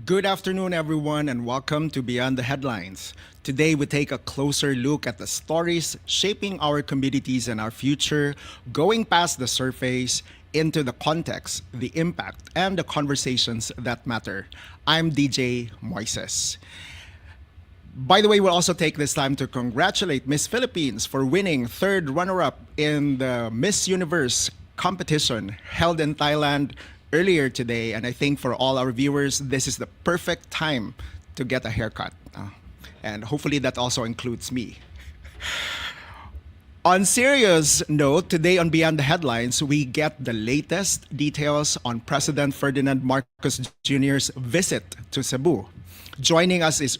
Good afternoon, everyone, and welcome to Beyond the Headlines. Today, we take a closer look at the stories shaping our communities and our future, going past the surface into the context, the impact, and the conversations that matter. I'm DJ Moises. By the way, we'll also take this time to congratulate Miss Philippines for winning third runner-up in the Miss Universe competition held in Thailand earlier today. And I think for all our viewers, this is the perfect time to get a haircut. And hopefully that also includes me. On serious note, today on Beyond the Headlines, we get the latest details on President Ferdinand Marcos Jr.'s visit to Cebu. Joining us is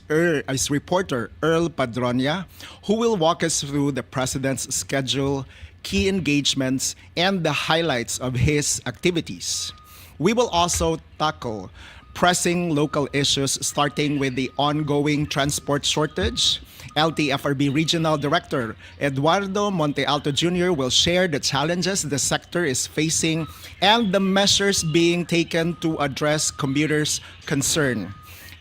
reporter Earl Padronia, who will walk us through the president's schedule, key engagements, and the highlights of his activities. We will also tackle pressing local issues, starting with the ongoing transport shortage. LTFRB Regional Director Eduardo Montealto Jr. will share the challenges the sector is facing and the measures being taken to address commuters' concern.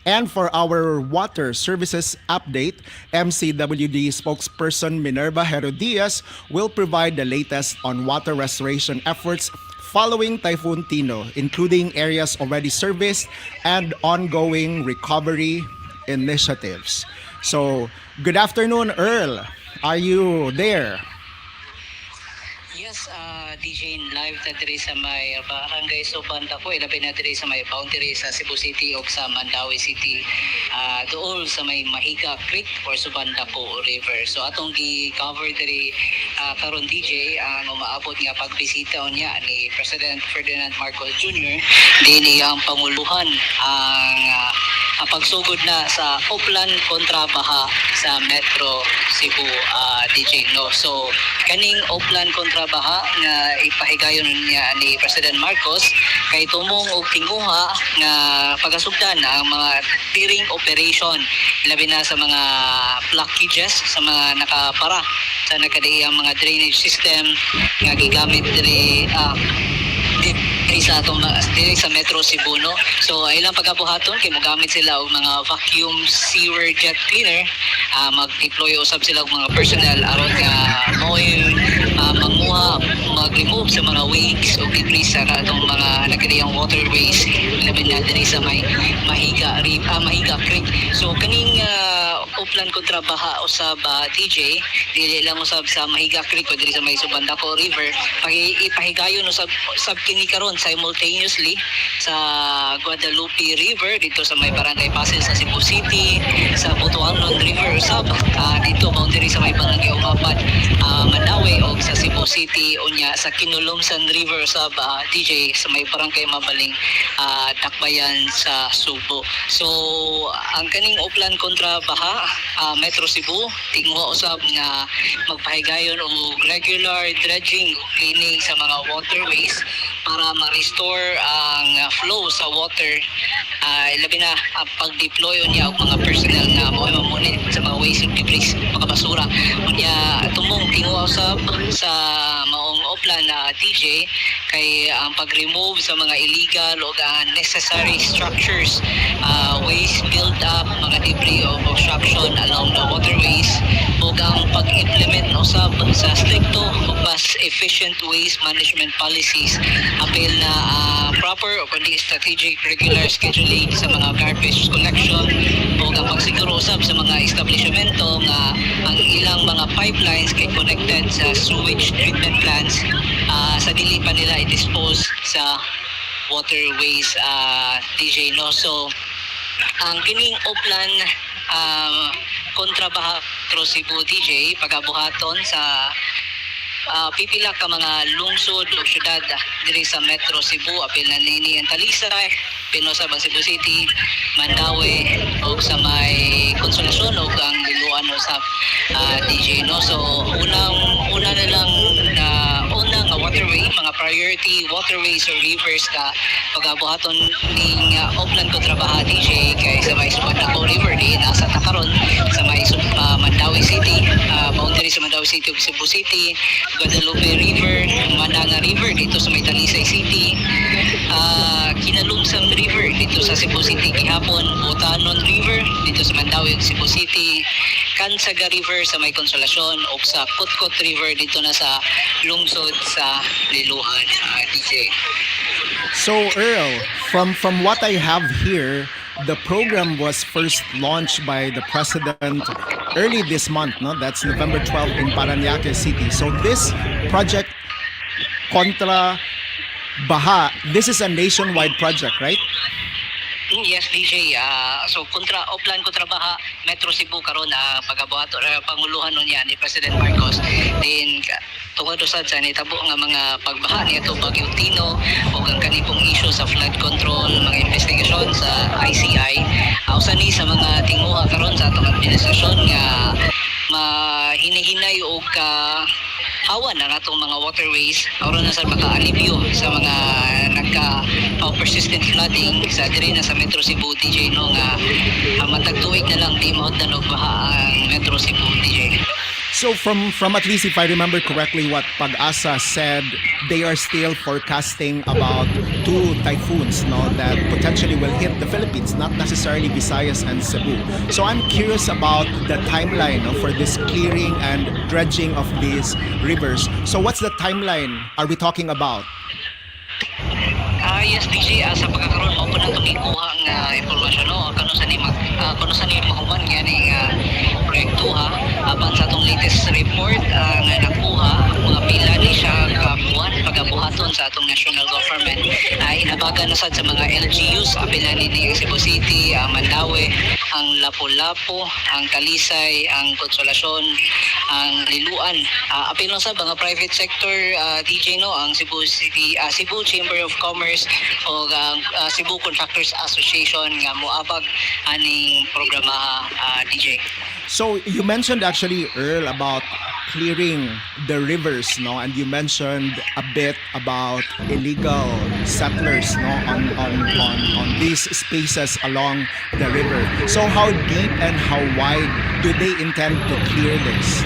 And for our water services update, MCWD spokesperson Minerva Gerodias will provide the latest on water restoration efforts following Typhoon Tino, including areas already serviced and ongoing recovery initiatives. So, good afternoon, Earl. Are you there? Yes, DJ live ta diri sa may barangay Suban ko, ilabi na diri sa may boundary sa Cebu City o sa Mandawi City, dool sa may Mahiga Creek or Suban ko River. So atong gi-cover diri karon DJ ang umaabot nga pagbisita niya ni President Ferdinand Marcos Jr. dinhi ang panguluhan ang pagsugod na sa uplan kontra baha sa Metro Cebu, DJ no. So kaning uplan kontra baha nga ipahigayon niya ni President Marcos kay tumong og tinguha nga pagasugdan ang mga tearing operation labi na sa mga blockages sa mga nakapara sa nakadiyang mga drainage system nga gigamit diri sa atong diri sa Metro Cebu no. So ilang pagabuhaton kay mogamit sila og mga vacuum sewer jet cleaner, mag-deploy usab sila og mga personnel aron nga manguha, mag-remove sa mga wakes o debris sa atong mga nakadiyang waterways labi na diri sa may Mahiga Creek. So kaning uplan kontra baha usab DJ dili lang usab sa Mahiga Creek o diri sa may Subandako River, ipahigayon usab kini karon simultaneously sa Guadalupe River dito sa may Barangay Pasig sa Cebu City, sa Butuanon River usab dito boundary sa may Barangay Umapad, Mandawi o sa Cebu City unya sa Kinulumsan River usab DJ sa may Barangay Mabaling, Takbayan sa Subo. So ang kaning uplan kontra baha Metro Cebu tingwa usab nga magpahigayon og regular dredging o cleaning sa mga waterways para ma-restore ang flow sa water, labi na pag-deploy niya og mga personnel na mamunit sa mga waste and debris, mga basura. Unya tumong tingwa usab sa maong uplan na DJ kay ang pag-remove sa mga illegal o unnecessary structures, waste build up, mga debris o obstruction along the waterways, o ang pag-implement usab sa stricto o mas efficient waste management policies, apil na proper o kundi strategic regular scheduling sa mga garbage collection, o ang pagsiguro usab sa mga establishmento nga ang ilang mga pipelines kay connected sa sewage treatment plants, sa dili pa nila i-dispose sa waterways, DJ no. So ang kining uplan kontra baha Metro Cebu DJ pagabuhaton sa pipila ka mga lungsod o syudad diri sa Metro Cebu, apil na nini ang Talisay, Pinosa, Cebu City, Mandawi o sa may Konsolasyon o ang Liluan o sa DJ no. So una na lang unang waterway mga mga priority waterways or rivers ka pagabuhaton ning upland ko trabaho DJ kay sa may Sumandaco River di nasa takaron sa may Mandawi City, boundary sa Mandawi City ug Cebu City, Guadalupe River, Mananga River dito sa may Talisay City, Kinalumsang River dito sa Cebu City gihapon, Botanon River dito sa Mandawi ug Cebu City, Kansaga River sa may Konsolasyon ug sa Kutkot River dito na sa lungsod sa Liloan, DJ. So Earl, from what I have here, the program was first launched by the President early this month, no? That's November 12 in Parañaque City. So this project, Contra Baha, this is a nationwide project, right? Yes, DJ. So uplan ko trabaha Metro Cebu karon pagabuhaton panguluhan nun yan ni President Marcos. Then tungod usad sa nitabo nga mga pagbaha niya Typhoon Tino o ang kanipong issue sa flood control, mga investigasyon sa ICI. Usa ni sa mga tinguha karon sa atong administrasyon nga mahinihinay o hawan ang atong mga waterways aron na sa maka-alibyo sa mga persistent flooding sa diri na sa Metro Cebu DJ no nga matagtuig na lang di maudlan og baha ang Metro Cebu DJ. So from at least if I remember correctly what Pag-asa said, they are still forecasting about 2 typhoons, no, that potentially will hit the Philippines, not necessarily Visayas and Cebu. So I'm curious about the timeline, no, for this clearing and dredging of these rivers. So what's the timeline are we talking about? Yes, DJ, sa pagkakaroon mo po na itong ikuha ng informasyon, no? Kano sa ni mahuman nga ni proyekto, apan sa itong latest report nga nakuha, mga pila ni siya kapuan, pagabuhaton sa itong national government. Inabagan na sad sa mga LGUs, pila ni Cebu City, Mandawi, ang Lapu-Lapu, ang Talisay, ang Konsolasyon, ang Liluan. Apil lang sa mga private sector, DJ, no? Ang Cebu City, Cebu Chamber of Commerce o ang Cebu Contractors Association nga moabag aning programa, DJ. So you mentioned actually, Earl, about clearing the rivers, no, and you mentioned a bit about illegal settlers, no, on these spaces along the river. So how deep and how wide do they intend to clear this?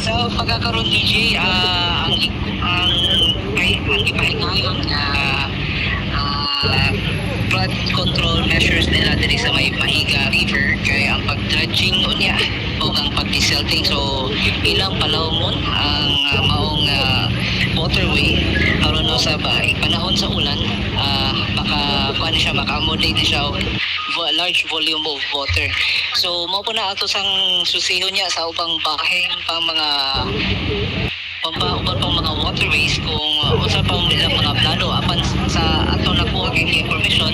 So pagkakaroon DJ, ang ipahingayon flood control measures nila diri sa may Mahiga River kay ang pag-dredging unya o ang pag-desilting. So ilang palawmon ang maong waterway aron sa panahon sa ulan maka-accommodate siya large volume of water. So mao po na ato sang susiho niya sa ubang baheng pang mga uban pang mga waterways kung unsa pa nilang mga plano apan sa ato nakuha kay information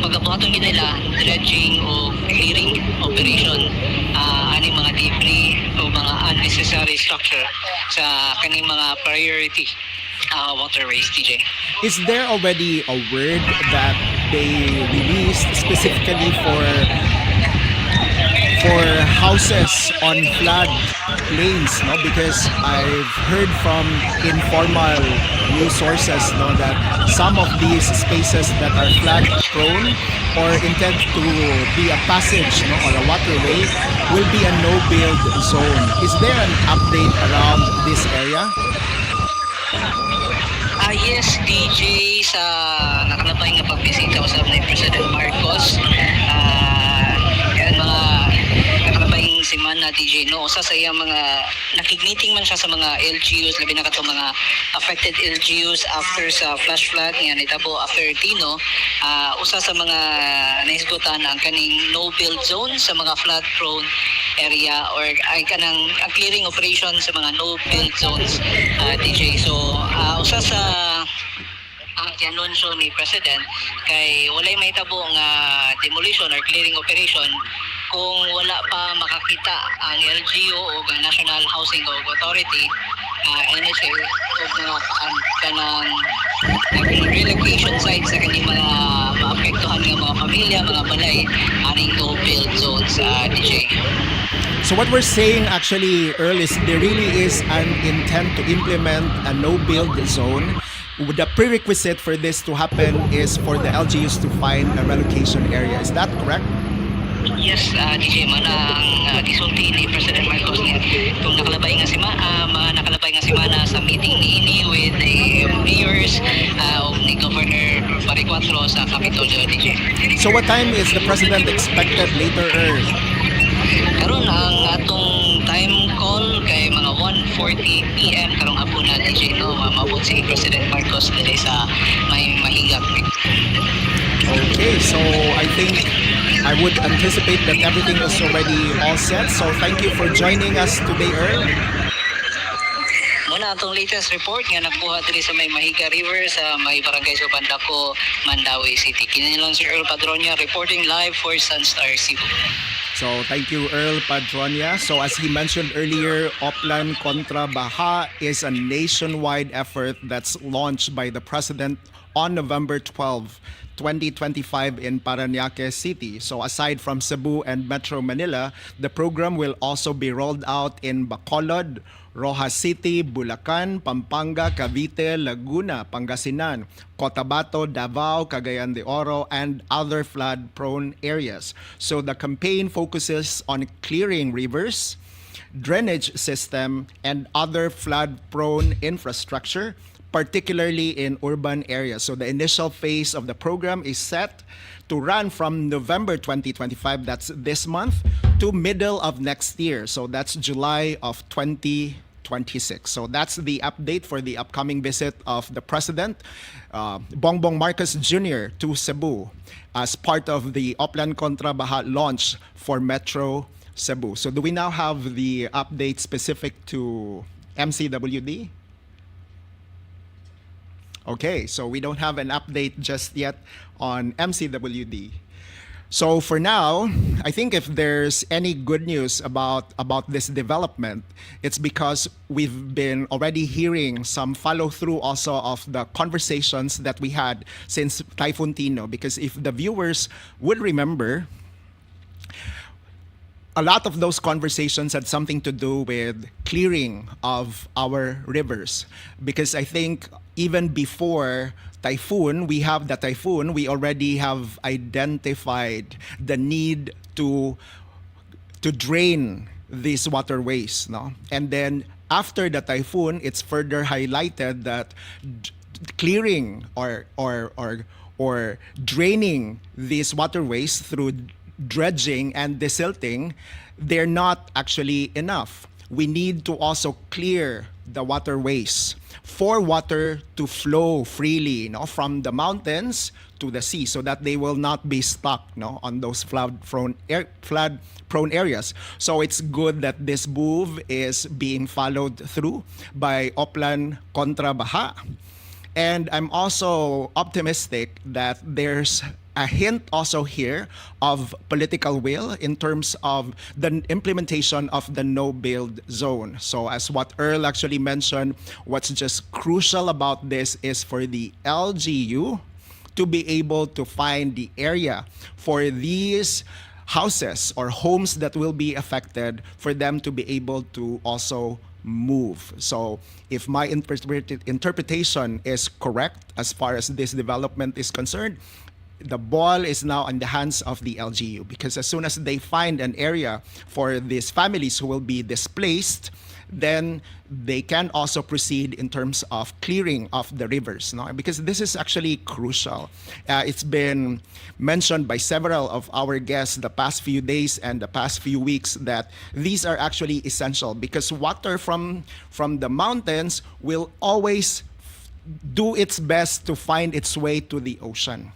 pagabuhaton gid nila dredging o clearing operation ani mga debris o mga unnecessary structure sa kaning mga priority waterways, DJ. Is there already a word that they released specifically for houses on flood plains, no? Because I've heard from informal news sources, no, that some of these spaces that are flood prone or intend to be a passage, no, or a waterway will be a no-build zone. Is there an update around this area? Yes, DJ, sa nakalabay nga pagbisita usab ni President Marcos, yan mga nakalabay semana, DJ, no, usa sa iyang mga nakigniting man siya sa mga LGUs, labi na kato mga affected LGUs after sa flash flood nga nitabo after Tino. Usa sa mga naisgutan ang kaning no build zone sa mga flood prone area or ay kanang clearing operation sa mga no build zones, DJ. So usa sa ang anunsyo ni President kay walay mahitabo nga demolition or clearing operation kung wala pa makakita ang LGU o National Housing Authority, NHA o mga kanang relocation sites sa kanyang mga maapektuhan ng mga pamilya, mga balay, aning no-build zones, DJ. So what we're saying actually, Earl, is there really is an intent to implement a no-build zone. The prerequisite for this to happen is for the LGUs to find a relocation area. Is that correct? Yes, DJ, mana ang gisulti ni President Marcos niya kung nakalabay nga si Mana sa meeting ni with the mayors o ni Governor Paricuatro sa Capitolio, DJ. So what time is the President expected later, Earl? Karon ang atong time call kay mga 1:40 PM karong hapon na, DJ, no, maabot si President Marcos dili sa may mahigak. Okay, so I think I would anticipate that everything is already all set. So thank you for joining us today, Earl. Muna atong latest report nga nakuha diri sa may Mahiga River sa may barangay sa Bandako, Mandawi City. Kini lang si Earl Padronia reporting live for Sunstar Cebu. So thank you, Earl Padronia. So as he mentioned earlier, Oplan Kontra Baha is a nationwide effort that's launched by the President on November 12, 2025 in Parañaque City. So aside from Cebu and Metro Manila, the program will also be rolled out in Bacolod, Rojas City, Bulacan, Pampanga, Cavite, Laguna, Pangasinan, Cotabato, Davao, Cagayan de Oro, and other flood-prone areas. So the campaign focuses on clearing rivers, drainage system, and other flood-prone infrastructure, particularly in urban areas. So the initial phase of the program is set to run from November 2025, that's this month, to middle of next year. So that's July of 2026. So that's the update for the upcoming visit of the President, Bongbong Marcos Jr. to Cebu as part of the Oplan Kontra Baha launch for Metro Cebu. So do we now have the update specific to MCWD? Okay, so we don't have an update just yet on MCWD. So for now, I think if there's any good news about this development, it's because we've been already hearing some follow-through also of the conversations that we had since Typhoon Tino. Because if the viewers would remember, a lot of those conversations had something to do with clearing of our rivers. Because I think even before typhoon, we already have identified the need to drain these waterways, no? And then after the typhoon, it's further highlighted that clearing or draining these waterways through dredging and desilting, they're not actually enough. We need to also clear the waterways for water to flow freely, no, from the mountains to the sea, so that they will not be stuck, no, on those flood-prone areas. So it's good that this move is being followed through by Oplan Kontra Baha. And I'm also optimistic that there's a hint also here of political will in terms of the implementation of the no-build zone. So as what Earl actually mentioned, what's just crucial about this is for the LGU to be able to find the area for these houses or homes that will be affected, for them to be able to also move. So if my interpretation is correct as far as this development is concerned, the ball is now in the hands of the LGU, because as soon as they find an area for these families who will be displaced, then they can also proceed in terms of clearing of the rivers, no? Because this is actually crucial. It's been mentioned by several of our guests the past few days and the past few weeks that these are actually essential, because water from the mountains will always do its best to find its way to the ocean.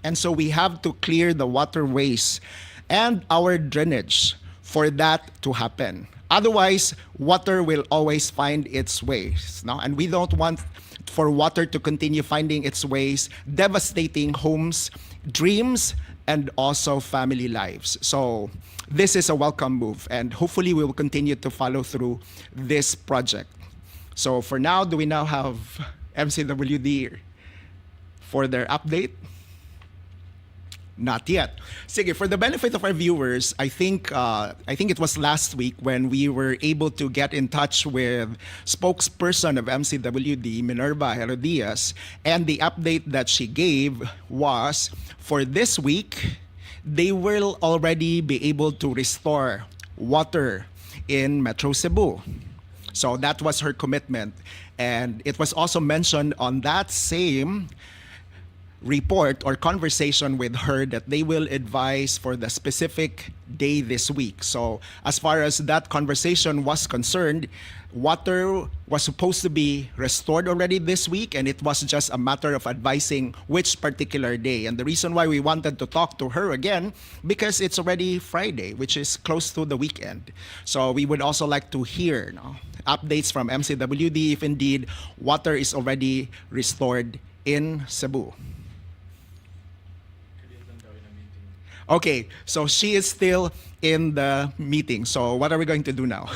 And so we have to clear the waterways and our drainage for that to happen. Otherwise, water will always find its ways, no? And we don't want for water to continue finding its ways, devastating homes, dreams, and also family lives. So this is a welcome move, and hopefully we will continue to follow through this project. So for now, do we now have MCWD for their update? Not yet. Sige, for the benefit of our viewers, I think it was last week when we were able to get in touch with spokesperson of MCWD, Minerva Gerodias, and the update that she gave was for this week, they will already be able to restore water in Metro Cebu. So that was her commitment. And it was also mentioned on that same report or conversation with her that they will advise for the specific day this week. So as far as that conversation was concerned, water was supposed to be restored already this week, and it was just a matter of advising which particular day. And the reason why we wanted to talk to her again, because it's already Friday, which is close to the weekend. So we would also like to hear updates from MCWD if indeed water is already restored in Cebu. Okay, so she is still in the meeting. So what are we going to do now?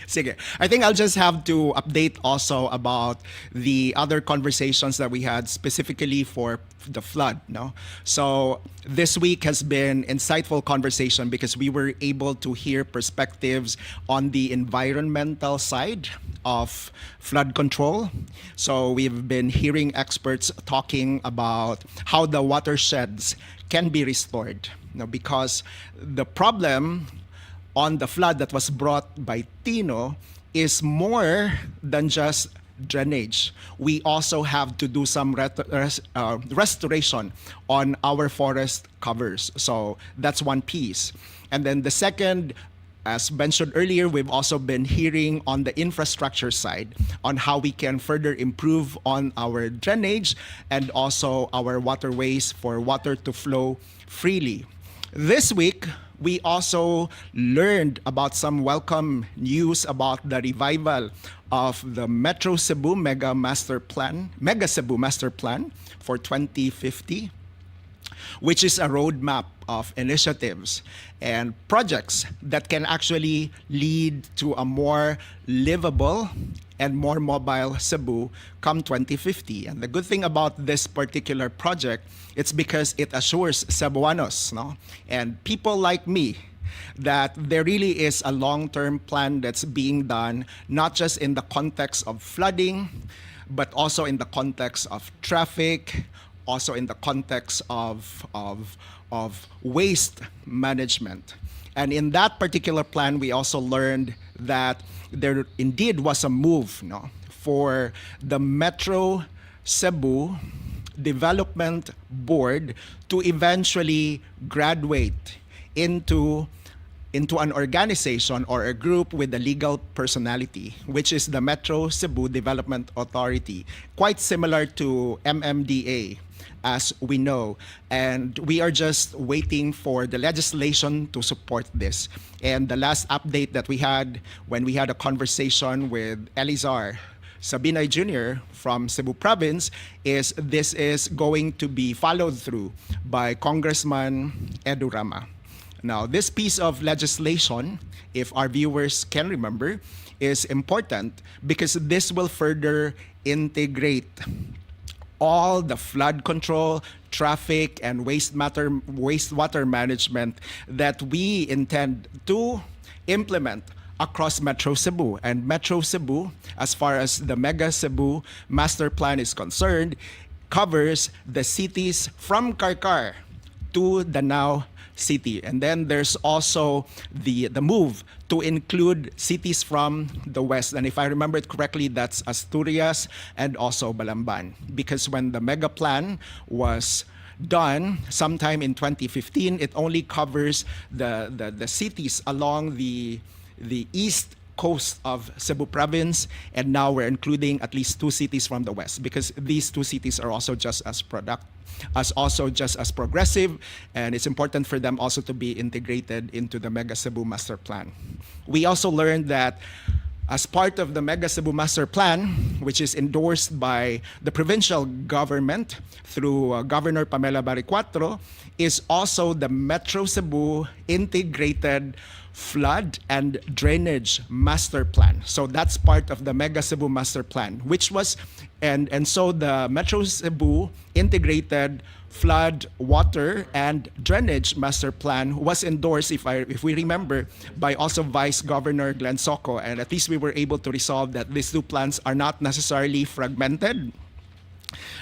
Sige. I think I'll just have to update also about the other conversations that we had specifically for the flood. No? So this week has been insightful conversation because we were able to hear perspectives on the environmental side of flood control. So we've been hearing experts talking about how the watersheds can be restored. Because the problem on the flood that was brought by Tino is more than just drainage. We also have to do some restoration on our forest covers. So that's one piece. And then the second, as mentioned earlier, we've also been hearing on the infrastructure side on how we can further improve on our drainage and also our waterways for water to flow freely. This week, we also learned about some welcome news about the revival of the Metro Cebu Mega Cebu Master Plan for 2050, which is a roadmap of initiatives and projects that can actually lead to a more livable and more mobile Cebu come 2050. And the good thing about this particular project, it's because it assures Cebuanos, and people like me, that there really is a long-term plan that's being done, not just in the context of flooding, but also in the context of traffic, also in the context of waste management. And in that particular plan, we also learned that there indeed was a move for the Metro Cebu Development Board to eventually graduate into an organization or a group with a legal personality, which is the Metro Cebu Development Authority, quite similar to MMDA, as we know. And we are just waiting for the legislation to support this. And the last update that we had when we had a conversation with Elizar Sabinay Jr. from Cebu Province is this is going to be followed through by Congressman Eduardo. Now, this piece of legislation, if our viewers can remember, is important because this will further integrate all the flood control, traffic, and wastewater management that we intend to implement across Metro Cebu. And Metro Cebu, as far as the Mega Cebu Master Plan is concerned, covers the cities from Karkar to Danao City. And then there's also the move to include cities from the west. And if I remember it correctly, that's Asturias and also Balamban. Because when the mega plan was done sometime in 2015, it only covers the cities along the east coast of Cebu province, and now we're including at least 2 cities from the west because these 2 cities are also just as progressive, and it's important for them also to be integrated into the Mega Cebu Master Plan. We also learned that as part of the Mega Cebu Master Plan, which is endorsed by the provincial government through Governor Pamela Baricuatro, is also the Metro Cebu Integrated Flood and Drainage Master Plan. So that's part of the Mega Cebu Master Plan, which was, and so the Metro Cebu Integrated Flood, Water, and Drainage Master Plan was endorsed, if we remember, by also Vice Governor Glenn Soco, and at least we were able to resolve that these two plans are not necessarily fragmented,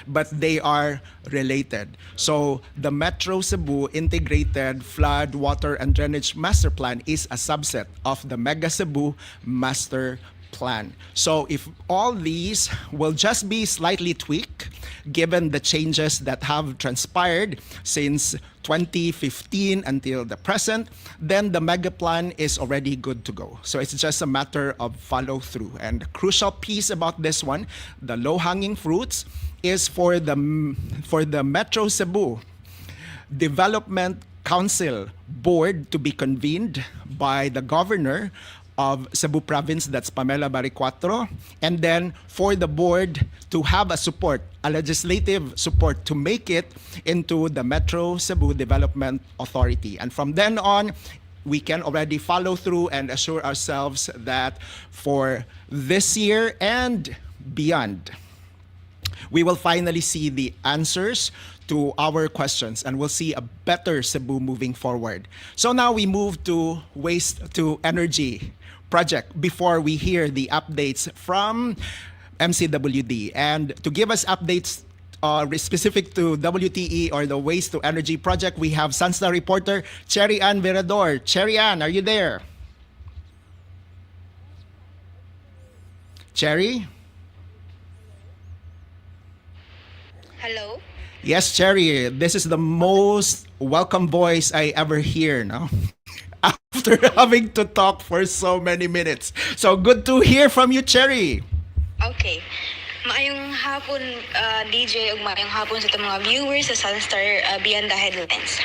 but they are related. So the Metro Cebu Integrated Flood, Water, and Drainage Master Plan is a subset of the Mega Cebu Master Plan. So if all these will just be slightly tweaked, given the changes that have transpired since 2015 until the present, then the mega plan is already good to go. So it's just a matter of follow through. And the crucial piece about this one, the low-hanging fruits, is for the Metro Cebu Development Council Board to be convened by the governor of Cebu Province, that's Pamela Baricuatro, and then for the board to have a legislative support to make it into the Metro Cebu Development Authority. And from then on, we can already follow through and assure ourselves that for this year and beyond, we will finally see the answers to our questions and we'll see a better Cebu moving forward. So now we move to waste to energy project before we hear the updates from MCWD. And to give us updates specific to WTE or the waste to energy project, we have Sunstar reporter Cherry Ann Verador. Cherry Ann, are you there? Cherry? Hello? Yes, Cherry. This is the most welcome voice I ever hear, no? After having to talk for so many minutes. So good to hear from you, Cherry. Okay. Maayong hapon, DJ, ug maayong hapon sa itong mga viewers sa Sunstar Beyond the Headlines.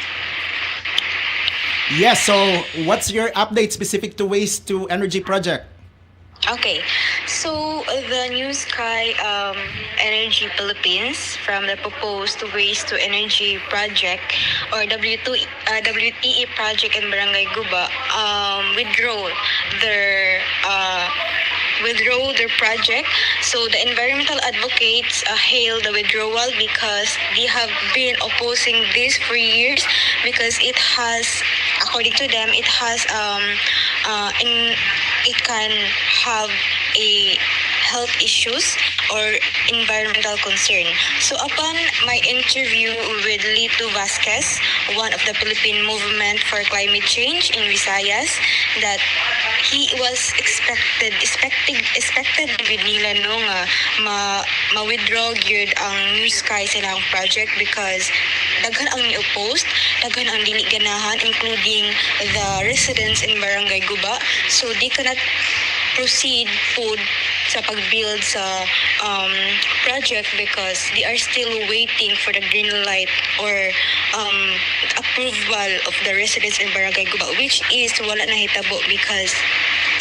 Yes, so what's your update specific to waste to energy project? Okay, so the New Sky Energy Philippines from the proposed waste to energy project or WTE project in Barangay Guba withdraw their project. So the environmental advocates hail the withdrawal because they have been opposing this for years because it has, according to them, it has it can have a health issues or environmental concern. So upon my interview with Lito Vasquez, one of the Philippine Movement for Climate Change in Visayas, that he was expected with nila no nga ma-withdraw gyud ang New Sky silang project because daghan ang ni-opposed, daghan ang dili ganahan, including the residents in Barangay Guba. So they cannot proceed food sa pag-build sa project because they are still waiting for the green light or approval of the residents in Barangay Guba, which is wala na hitabo because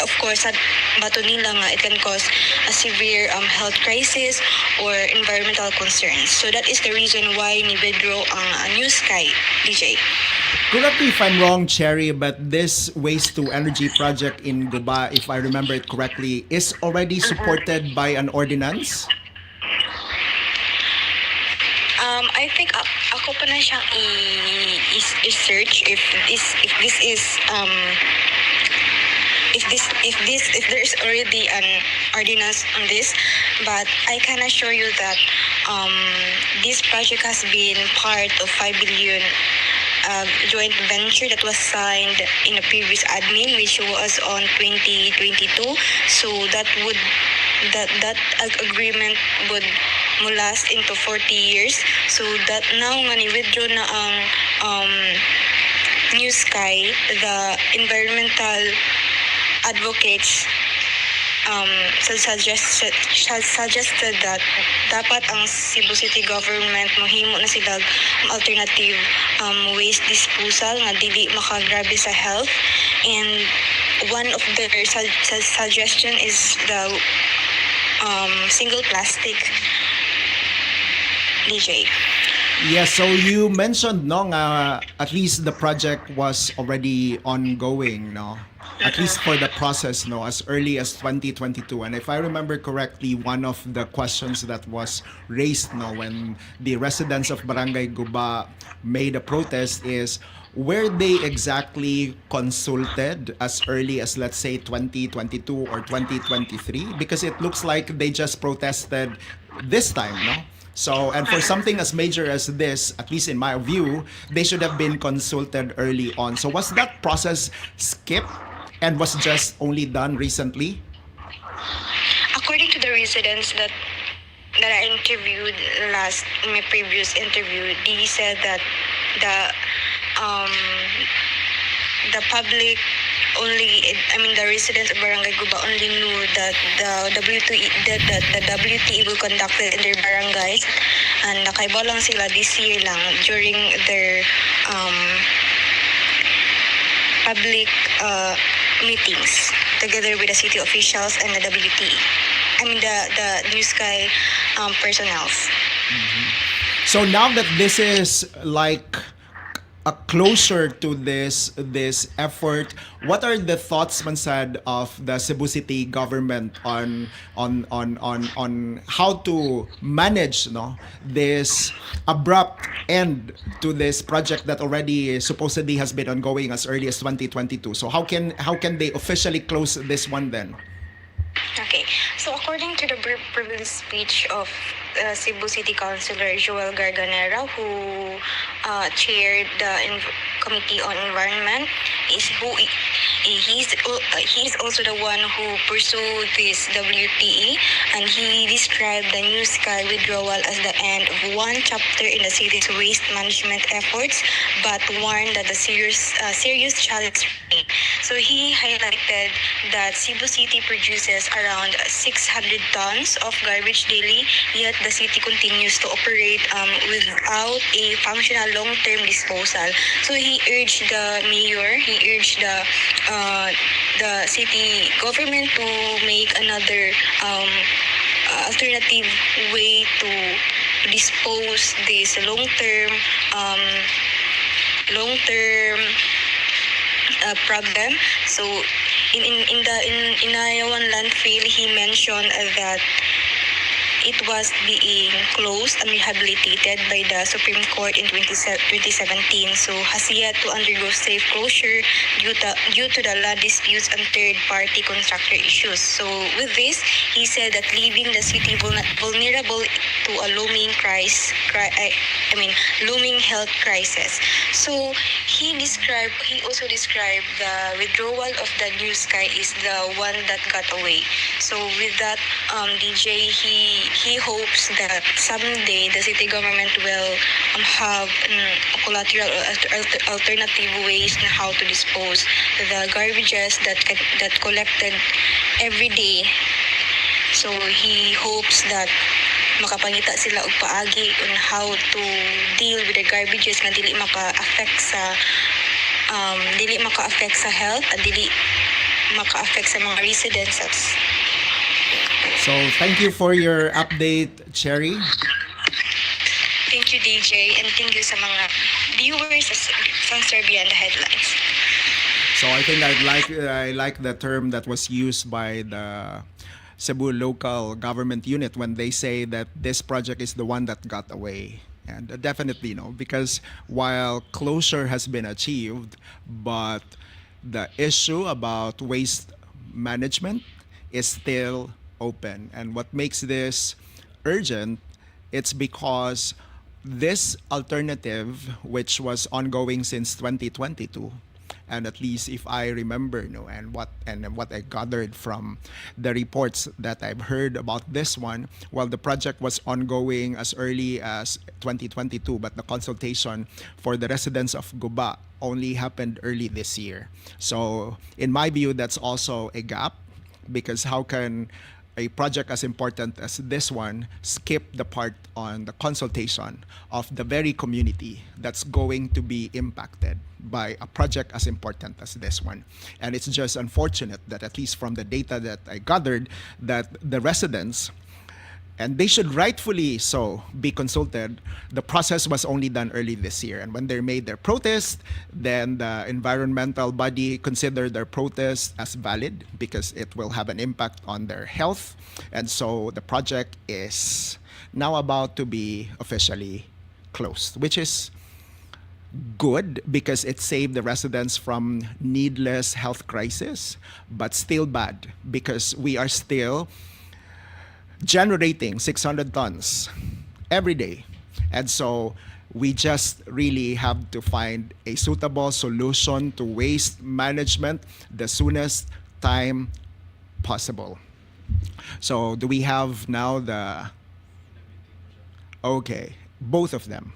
of course sa bato nila nga it can cause a severe health crisis or environmental concerns. So that is the reason why ni withdraw ang New Sky, DJ. Correct me if I'm wrong, Cherry, but this waste to energy project in Guba, if I remember it correctly, is already supported by an ordinance? I think ako pa na siyang i-search if there is already an ordinance on this, but I can assure you that this project has been part of 5 billion joint venture that was signed in a previous admin, which was on 2022. So that agreement would last into 40 years. So that now nga ni-withdraw na ang New Sky, the environmental advocates suggested that dapat ang Cebu City government mohimo na sila alternative waste disposal nga dili makagrabe sa health, and one of their suggestion is the single plastic, DJ. Yes, so you mentioned no, at least the project was already ongoing, no? at least for the process, no, as early as 2022. And if I remember correctly, one of the questions that was raised, no, when the residents of Barangay Guba made a protest is, were they exactly consulted as early as, let's say, 2022 or 2023? Because it looks like they just protested this time, no? So, and for something as major as this, at least in my view, they should have been consulted early on. So was that process skipped and was just only done recently? According to the residents that I interviewed last in my previous interview, they said that um the public only, I mean the residents of Barangay Guba only knew that the WTE will conduct it in their barangays, and nakaiba lang sila this year lang during their public meetings together with the city officials and the WTE. I mean the New Sky personnels. So now that this is like a closure to this effort, what are the thoughts, Mansad, of the Cebu City government on how to manage, no, this abrupt end to this project that already supposedly has been ongoing as early as 2022? So how can they officially close this one then? Okay, so according to the privilege speech of Cebu City Councilor Joel Garganera, who chaired the Committee on Environment, he's also the one who pursued this WTE, and he described the New Sky withdrawal as the end of one chapter in the city's waste management efforts, but warned that the serious challenge remain. So he highlighted that Cebu City produces around 600 tons of garbage daily, yet the city continues to operate without a functional long-term disposal. So he urged the mayor, the city government to make another alternative way to dispose this long-term problem. So in Ayawan landfill, he mentioned that it was being closed and rehabilitated by the Supreme Court in 2017, so has yet to undergo safe closure due to the land disputes and third-party contractor issues. So with this, he said that leaving the city vulnerable to a looming looming health crisis. So he also described the withdrawal of the New Sky is the one that got away. So with that, DJ, he hopes that someday the city government will have collateral or alternative ways on how to dispose the garbages that collected every day. So he hopes that makapangita sila og paagi on how to deal with the garbages nga dili maka-affect sa health at dili maka-affect sa mga residences. So thank you for your update, Cherry. Thank you, DJ, and thank you sa mga viewers sa Serbia and the headlines. So I think I like the term that was used by the Cebu local government unit when they say that this project is the one that got away. And definitely no, because while closure has been achieved, but the issue about waste management is still open. And what makes this urgent, it's because this alternative, which was ongoing since 2022, and at least if I remember, and what I gathered from the reports that I've heard about this one, well, the project was ongoing as early as 2022, but the consultation for the residents of Guba only happened early this year. So in my view, that's also a gap, because how can a project as important as this one skip the part on the consultation of the very community that's going to be impacted by a project as important as this one? And it's just unfortunate that, at least from the data that I gathered, that the residents and they should rightfully so be consulted. The process was only done early this year, and when they made their protest, then the environmental body considered their protest as valid because it will have an impact on their health, and so the project is now about to be officially closed, which is good because it saved the residents from needless health crisis, but still bad because we are still generating 600 tons every day. And so we just really have to find a suitable solution to waste management the soonest time possible. So do we have now the... Okay, both of them.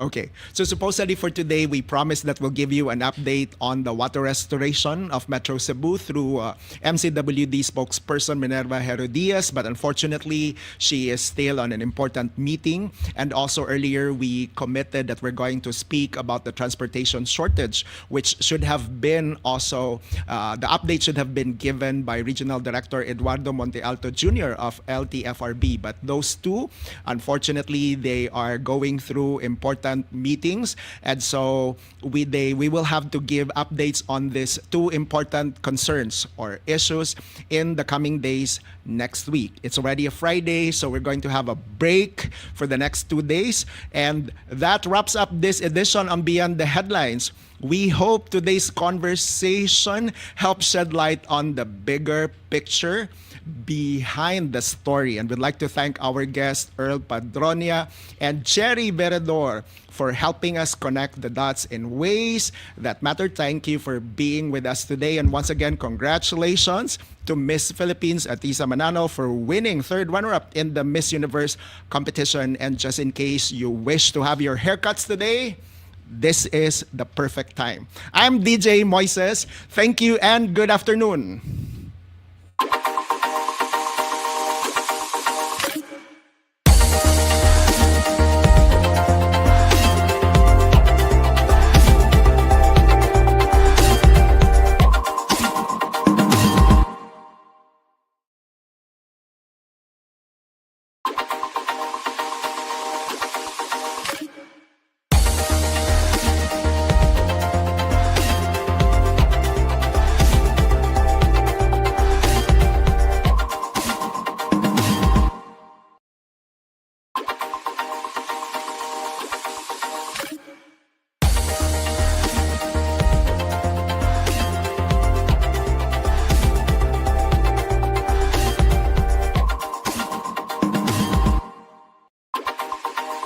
Okay, so supposedly for today, we promised that we'll give you an update on the water restoration of Metro Cebu through MCWD spokesperson Minerva Gerodias, but unfortunately, she is still on an important meeting. And also earlier, we committed that we're going to speak about the transportation shortage, which should have been also, the update should have been given by Regional Director Eduardo Montealto Jr. of LTFRB. But those two, unfortunately, they are going through important meetings, and so we will have to give updates on these two important concerns or issues in the coming days next week. It's already a Friday, so we're going to have a break for the next 2 days, and that wraps up this edition on Beyond the Headlines. We hope today's conversation helps shed light on the bigger picture behind the story. And we'd like to thank our guests, Earl Padronia and Jerry Veredor, for helping us connect the dots in ways that matter. Thank you for being with us today. And once again, congratulations to Miss Philippines Atisa Manano for winning third runner-up in the Miss Universe competition. And just in case you wish to have your haircuts today, this is the perfect time. I'm DJ Moises. Thank you and good afternoon.